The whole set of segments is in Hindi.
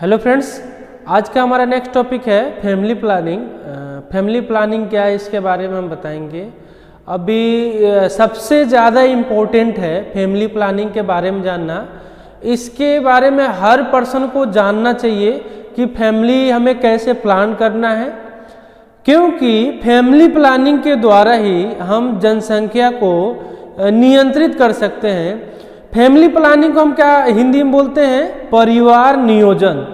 हेलो फ्रेंड्स, आज का हमारा नेक्स्ट टॉपिक है फैमिली प्लानिंग। फैमिली प्लानिंग क्या है इसके बारे में हम बताएंगे। अभी सबसे ज़्यादा इम्पोर्टेंट है फैमिली प्लानिंग के बारे में जानना। इसके बारे में हर पर्सन को जानना चाहिए कि फैमिली हमें कैसे प्लान करना है, क्योंकि फैमिली प्लानिंग के द्वारा ही हम जनसंख्या को नियंत्रित कर सकते हैं। फैमिली प्लानिंग को हम क्या हिंदी में बोलते हैं, परिवार नियोजन।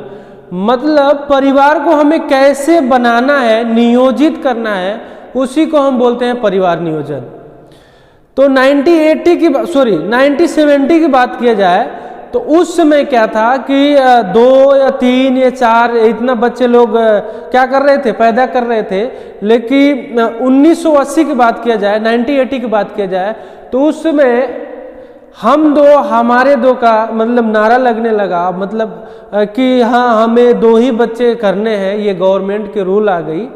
मतलब परिवार को हमें कैसे बनाना है, नियोजित करना है, उसी को हम बोलते हैं परिवार नियोजन। तो 1970 की बात किया जाए तो उस समय क्या था कि 2 या 3 या 4 इतना बच्चे लोग क्या कर रहे थे, पैदा कर रहे थे। लेकिन 1980 की बात किया जाए, 1980 की बात किया जाए तो उस समय हमारे दो का मतलब नारा लगने लगा, मतलब कि हाँ हमें 2 ही बच्चे करने हैं, ये गवर्नमेंट के रूल आ गई।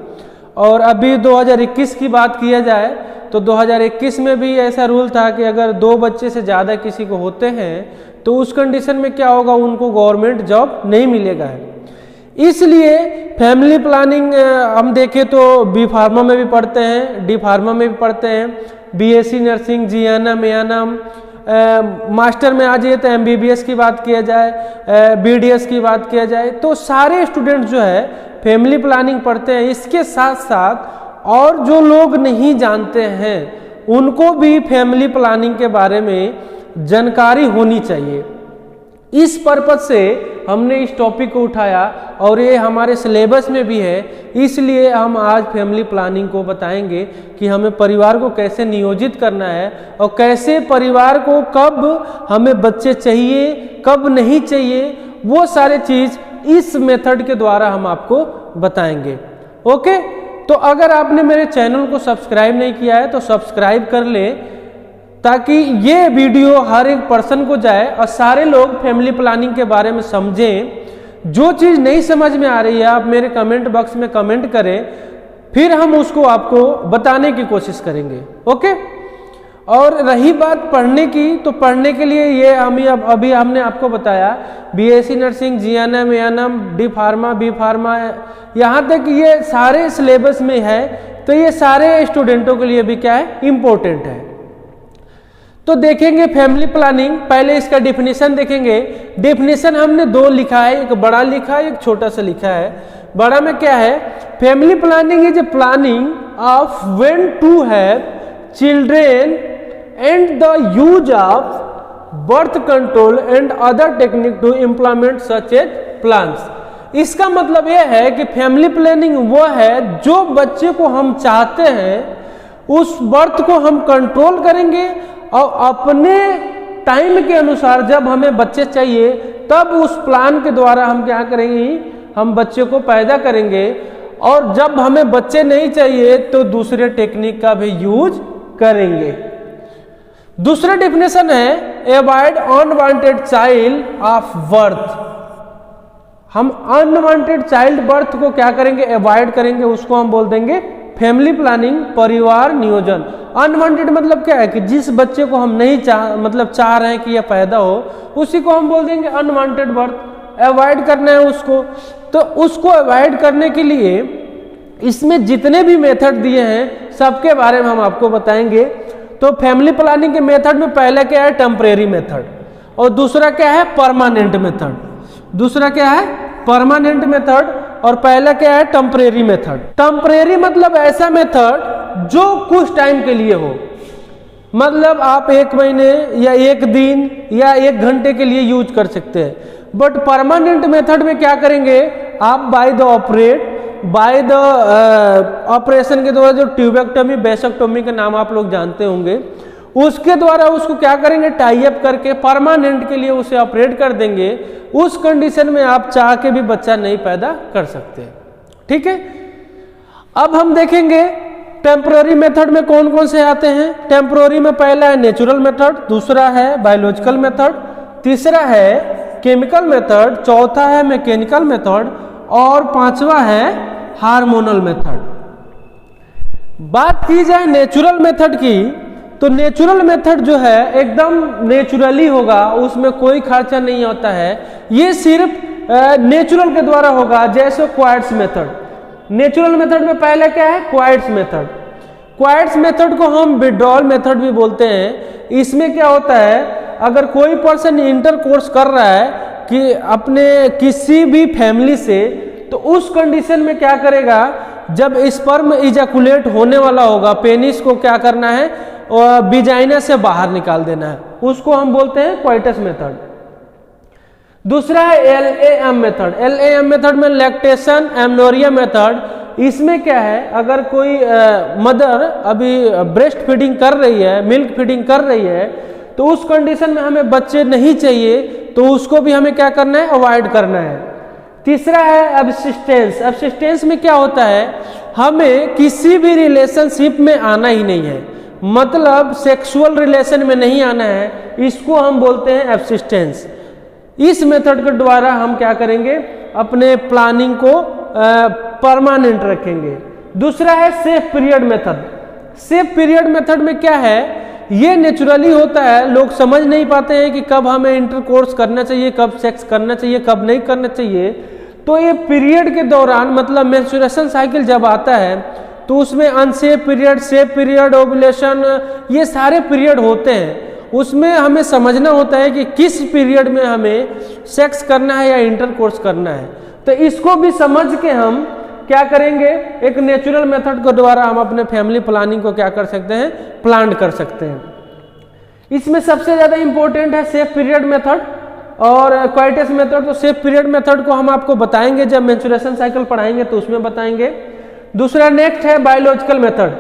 और अभी 2021 की बात किया जाए तो 2021 में भी ऐसा रूल था कि अगर 2 बच्चे से ज़्यादा किसी को होते हैं तो उस कंडीशन में क्या होगा, उनको गवर्नमेंट जॉब नहीं मिलेगा है। इसलिए फैमिली प्लानिंग हम देखें तो बी फार्मा में भी पढ़ते हैं, डी फार्मा में भी पढ़ते हैं, BSc nursing, GNM, ANM, master में आ जाइए तो एमबीबीएस की बात किया जाए, बीडीएस की बात किया जाए, तो सारे स्टूडेंट जो है फैमिली प्लानिंग पढ़ते हैं। इसके साथ साथ और जो लोग नहीं जानते हैं उनको भी फैमिली प्लानिंग के बारे में जानकारी होनी चाहिए। इस पर्पज से हमने इस टॉपिक को उठाया और ये हमारे सिलेबस में भी है। इसलिए हम आज फैमिली प्लानिंग को बताएंगे कि हमें परिवार को कैसे नियोजित करना है और कैसे परिवार को कब हमें बच्चे चाहिए, कब नहीं चाहिए, वो सारे चीज़ इस मेथड के द्वारा हम आपको बताएंगे। ओके, तो अगर आपने मेरे चैनल को सब्सक्राइब नहीं किया है तो सब्सक्राइब कर ले, ताकि ये वीडियो हर एक पर्सन को जाए और सारे लोग फैमिली प्लानिंग के बारे में समझें। जो चीज़ नहीं समझ में आ रही है आप मेरे कमेंट बॉक्स में कमेंट करें, फिर हम उसको आपको बताने की कोशिश करेंगे। ओके, और रही बात पढ़ने की, तो पढ़ने के लिए ये अभी हमने आपको बताया BSc nursing, GNM, ANM, D pharma, B pharma, यहाँ तक ये सारे सिलेबस में है। तो ये सारे स्टूडेंटों के लिए भी क्या है, इम्पोर्टेंट है। तो देखेंगे फैमिली प्लानिंग, पहले इसका डेफिनेशन देखेंगे। डेफिनेशन हमने 2 लिखा है, एक बड़ा लिखा है, एक छोटा सा लिखा है। बड़ा में क्या है, family planning is a planning of when to have children and the use of birth control and other technique to implement such as plans. इसका मतलब यह है कि फैमिली प्लानिंग वो है जो बच्चे को हम चाहते हैं उस बर्थ को हम कंट्रोल करेंगे और अपने टाइम के अनुसार जब हमें बच्चे चाहिए तब उस प्लान के द्वारा हम क्या करेंगे, हम बच्चे को पैदा करेंगे। और जब हमें बच्चे नहीं चाहिए तो दूसरे टेक्निक का भी यूज करेंगे। दूसरा डेफिनेशन है avoid unwanted child of birth. हम अनवांटेड चाइल्ड बर्थ को क्या करेंगे, अवॉइड करेंगे, उसको हम बोल देंगे फैमिली प्लानिंग, परिवार नियोजन। अनवांटेड मतलब क्या है कि जिस बच्चे को हम नहीं चाह रहे हैं कि यह पैदा हो, उसी को हम बोल देंगे अनवांटेड बर्थ। अवॉइड करना है उसको, तो उसको अवॉइड करने के लिए इसमें जितने भी मेथड दिए हैं सबके बारे में हम आपको बताएंगे। तो फैमिली प्लानिंग के मेथड में पहला क्या है, टेम्परेरी मेथड, और दूसरा क्या है, परमानेंट मेथड। दूसरा क्या है, परमानेंट मेथड, और पहला क्या है, टेम्परेरी मेथड। टेम्परेरी मतलब ऐसा मेथड जो कुछ टाइम के लिए हो, मतलब आप 1 महीने या 1 दिन या 1 घंटे के लिए यूज कर सकते हैं। बट परमानेंट मेथड में क्या करेंगे आप, बाय द ऑपरेशन के द्वारा, जो ट्यूबेक्टमी, बेसेक्टोमी का नाम आप लोग जानते होंगे, उसके द्वारा उसको क्या करेंगे, टाई अप करके परमानेंट के लिए उसे ऑपरेट कर देंगे। उस कंडीशन में आप चाह के भी बच्चा नहीं पैदा कर सकते। ठीक है, अब हम देखेंगे टेम्पररी मेथड में कौन कौन से आते हैं। टेम्पररी में पहला है नेचुरल मेथड, दूसरा है बायोलॉजिकल मेथड, तीसरा है केमिकल मेथड, चौथा है मैकेनिकल मेथड और 5वां है हार्मोनल मेथड। बात की जाए नेचुरल मेथड की तो नेचुरल मेथड जो है एकदम नेचुरली होगा, उसमें कोई खर्चा नहीं होता है, ये सिर्फ नेचुरल के द्वारा होगा। जैसे क्वाइट्स मेथड, नेचुरल मेथड में पहले क्या है, क्वाइट्स मेथड। क्वाइट्स मेथड को हम विड्रॉल मेथड भी बोलते हैं। इसमें क्या होता है, अगर कोई पर्सन इंटरकोर्स कर रहा है कि अपने किसी भी फैमिली से, तो उस कंडीशन में क्या करेगा, जब स्पर्म इजैकुलेट होने वाला होगा, पेनिस को क्या करना है, विजाइना से बाहर निकाल देना है, उसको हम बोलते हैं क्वाइटस मेथड। दूसरा है LAM मेथड। LAM मेथड में लैक्टेशन एमनोरिया मेथड। इसमें क्या है, अगर कोई मदर अभी ब्रेस्ट फीडिंग कर रही है, मिल्क फीडिंग कर रही है, तो उस कंडीशन में हमें बच्चे नहीं चाहिए, तो उसको भी हमें क्या करना है, अवॉइड करना है। तीसरा है अब्सिस्टेंस। अब्सिस्टेंस में क्या होता है, हमें किसी भी रिलेशनशिप में आना ही नहीं है, मतलब सेक्सुअल रिलेशन में नहीं आना है, इसको हम बोलते हैं अब्सिस्टेंस। इस मेथड के द्वारा हम क्या करेंगे, अपने प्लानिंग को परमानेंट रखेंगे। दूसरा है safe period method. Safe period method में क्या है, ये नेचुरली होता है, लोग समझ नहीं पाते हैं कि कब हमें इंटरकोर्स करना चाहिए, कब सेक्स करना चाहिए, कब नहीं करना चाहिए। तो ये पीरियड के दौरान, मतलब मेंस्ट्रुएशन साइकिल जब आता है, तो उसमें unsafe period, safe period, ovulation, ये सारे पीरियड होते हैं। उसमें हमें समझना होता है कि किस पीरियड में हमें सेक्स करना है या इंटरकोर्स करना है। तो इसको भी समझ के हम क्या करेंगे, एक नेचुरल मेथड के द्वारा हम अपने फैमिली प्लानिंग को क्या कर सकते हैं, प्लान कर सकते हैं। इसमें सबसे ज़्यादा इंपॉर्टेंट है सेफ पीरियड मेथड और क्वाइटस मेथड। तो सेफ पीरियड मेथड को हम आपको बताएंगे जब मेंस्ट्रुएशन साइकिल पढ़ाएंगे तो उसमें बताएंगे। दूसरा नेक्स्ट है बायोलॉजिकल मेथड।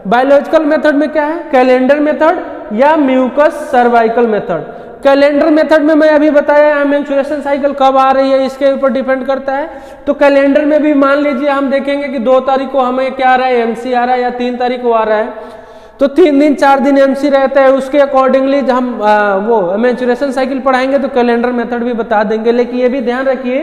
बायोलॉजिकल मेथड में क्या है, कैलेंडर मेथड या mucus cervical method. Calendar method में मैं अभी बताया मेंस्ट्रुएशन साइकिल कब आ रही है, इसके ऊपर डिपेंड करता है। तो कैलेंडर में भी मान लीजिए हम देखेंगे कि 2 तारीख को हमें क्या आ रहा है, MC आ रहा है, या 3 तारीख को आ रहा है, तो 3 दिन 4 दिन MC रहता है, उसके अकॉर्डिंगली जब हम वो मेंस्ट्रुएशन साइकिल पढ़ाएंगे तो कैलेंडर मेथड भी बता देंगे। लेकिन ये भी ध्यान रखिए,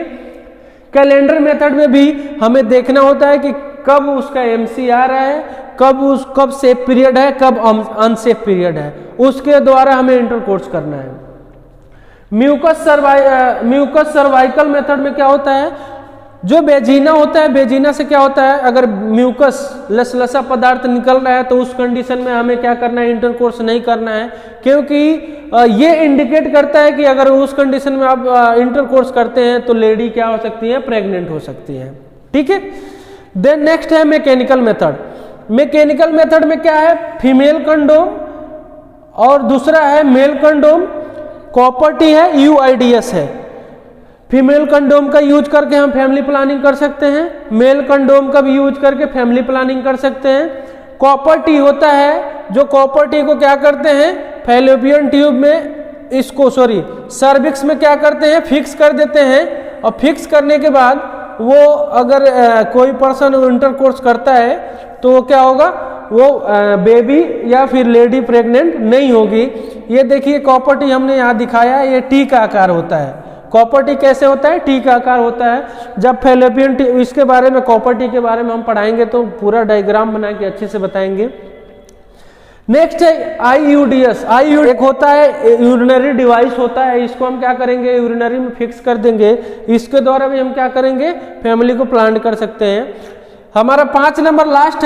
कैलेंडर मेथड में भी हमें देखना होता है कि कब उसका MC आ रहा है, कब सेफ पीरियड है, कब अनसेफ पीरियड है, उसके द्वारा हमें इंटरकोर्स करना है। म्यूकस सर्वाइकल मेथड में क्या होता है, जो बेजीना होता है, बेजीना से क्या होता है, अगर म्यूकस लसलसा पदार्थ निकल रहा है तो उस कंडीशन में हमें क्या करना है, इंटरकोर्स नहीं करना है, क्योंकि ये इंडिकेट करता है कि अगर उस कंडीशन में आप इंटरकोर्स करते हैं तो लेडी क्या हो सकती है, प्रेग्नेंट हो सकती है। ठीक है। देन नेक्स्ट है मैकेनिकल मेथड। मैकेनिकल मेथड में क्या है, फीमेल कंडोम और दूसरा है मेल कंडोम। कॉपर टी है, UIDS है। फीमेल कंडोम का यूज करके हम फैमिली प्लानिंग कर सकते हैं, मेल कंडोम का भी यूज करके फैमिली प्लानिंग कर सकते हैं। कॉपर टी होता है, जो कॉपर टी को क्या करते हैं, फैलोपियन ट्यूब में इसको सर्विक्स में क्या करते हैं, फिक्स कर देते हैं, और फिक्स करने के बाद वो अगर कोई पर्सन इंटरकोर्स करता है तो क्या होगा, वो बेबी या फिर लेडी प्रेग्नेंट नहीं होगी। ये देखिए कॉपर टी हमने यहाँ दिखाया, ये टी का आकार होता है। कॉपर टी कैसे होता है, टी का आकार होता है। जब फैलोपियन टी, इसके बारे में, कॉपर टी के बारे में हम पढ़ाएंगे तो पूरा डायग्राम बना के अच्छे से बताएंगे। नेक्स्ट है IUDS। एक होता है यूरिनरी डिवाइस होता है, इसको हम क्या करेंगे, यूरिनरी में फिक्स कर देंगे। इसके द्वारा भी हम क्या करेंगे, फैमिली को प्लान कर सकते हैं। हमारा 5 नंबर लास्ट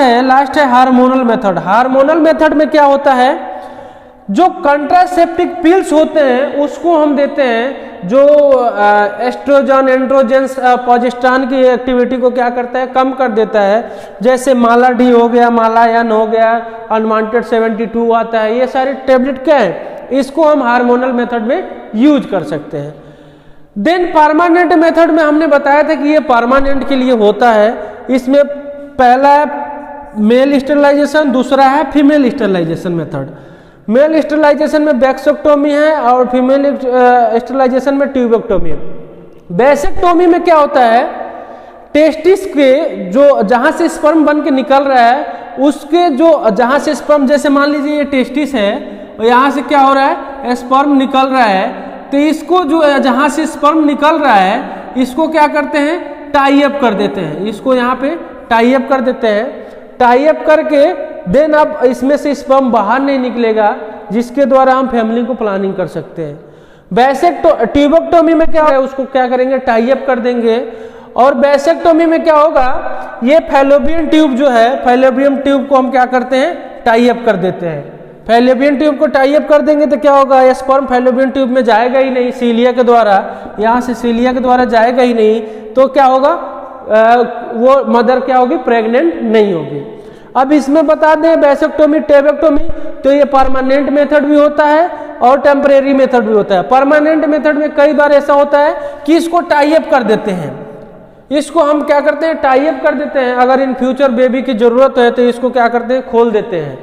है हार्मोनल मेथड। हार्मोनल मेथड में क्या होता है, जो कंट्रासेप्टिक पिल्स होते हैं उसको हम देते हैं, जो एस्ट्रोजन, एंड्रोजन, प्रोजेस्टेरॉन की एक्टिविटी को क्या करता है, कम कर देता है। जैसे माला डी हो गया, मालायन हो गया, अनवांटेड 72 आता है, ये सारे टैबलेट क्या है, इसको हम हार्मोनल मेथड में यूज कर सकते हैं। देन परमानेंट मेथड में हमने बताया था कि ये परमानेंट के लिए होता है। इसमें पहला है मेल स्टरलाइजेशन, दूसरा है female sterilization method. Male sterilization में वैक्सोक्टोमी है और फीमेल स्टरलाइजेशन में ट्यूबेक्टोमी है। वैसेक्टोमी में क्या होता है, टेस्टिस के जो जहां से स्पर्म बन के निकल रहा है, उसके जो जहां से स्पर्म, जैसे मान लीजिए ये टेस्टिस है और यहाँ से क्या हो रहा है, स्पर्म निकल रहा है, तो इसको जो जहां से स्पर्म निकल रहा है, इसको क्या करते हैं, टाई अप कर देते हैं। इसको यहाँ पे टाई अप कर देते हैं। टाई अप करके देन अब इसमें से स्पर्म बाहर नहीं निकलेगा, जिसके द्वारा हम फैमिली को प्लानिंग कर सकते हैं। ट्यूबेक्टोमी में क्या है, उसको क्या करेंगे, टाई अप कर देंगे। और वैसेक्टोमी में क्या होगा, ये फैलोपियन ट्यूब जो है, फैलोपियन ट्यूब को हम क्या करते हैं, टाई अप कर देते हैं। फैलोपियन ट्यूब को टाई अप कर देंगे तो क्या होगा, ये स्पर्म फैलोपियन ट्यूब में जाएगा ही नहीं, सीलिया के द्वारा, यहाँ से सीलिया के द्वारा जाएगा ही नहीं, तो क्या होगा, वो मदर क्या होगी, प्रेग्नेंट नहीं होगी। अब इसमें बता दें वैसेक्टोमी, टेबेक्टोमी, तो ये परमानेंट मेथड भी होता है और टेम्परेरी मेथड भी होता है। परमानेंट मेथड में कई बार ऐसा होता है कि इसको टाई अप कर देते हैं, इसको हम क्या करते हैं, टाई अप कर देते हैं। अगर इन फ्यूचर बेबी की जरूरत है तो इसको क्या करते हैं, खोल देते हैं,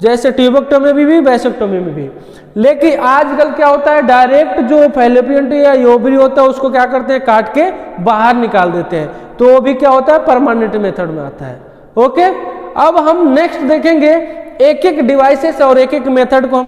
जैसे ट्यूबेक्टोमी में भी वैसेक्टोमी में भी। लेकिन आजकल क्या होता है, डायरेक्ट जो फैलोपियन ट्यूब या ओवरी होता है उसको क्या करते हैं, काट के बाहर निकाल देते हैं, तो वो भी क्या होता है, परमानेंट मेथड में आता है। ओके, अब हम नेक्स्ट देखेंगे एक एक डिवाइसेस और एक एक मेथड को।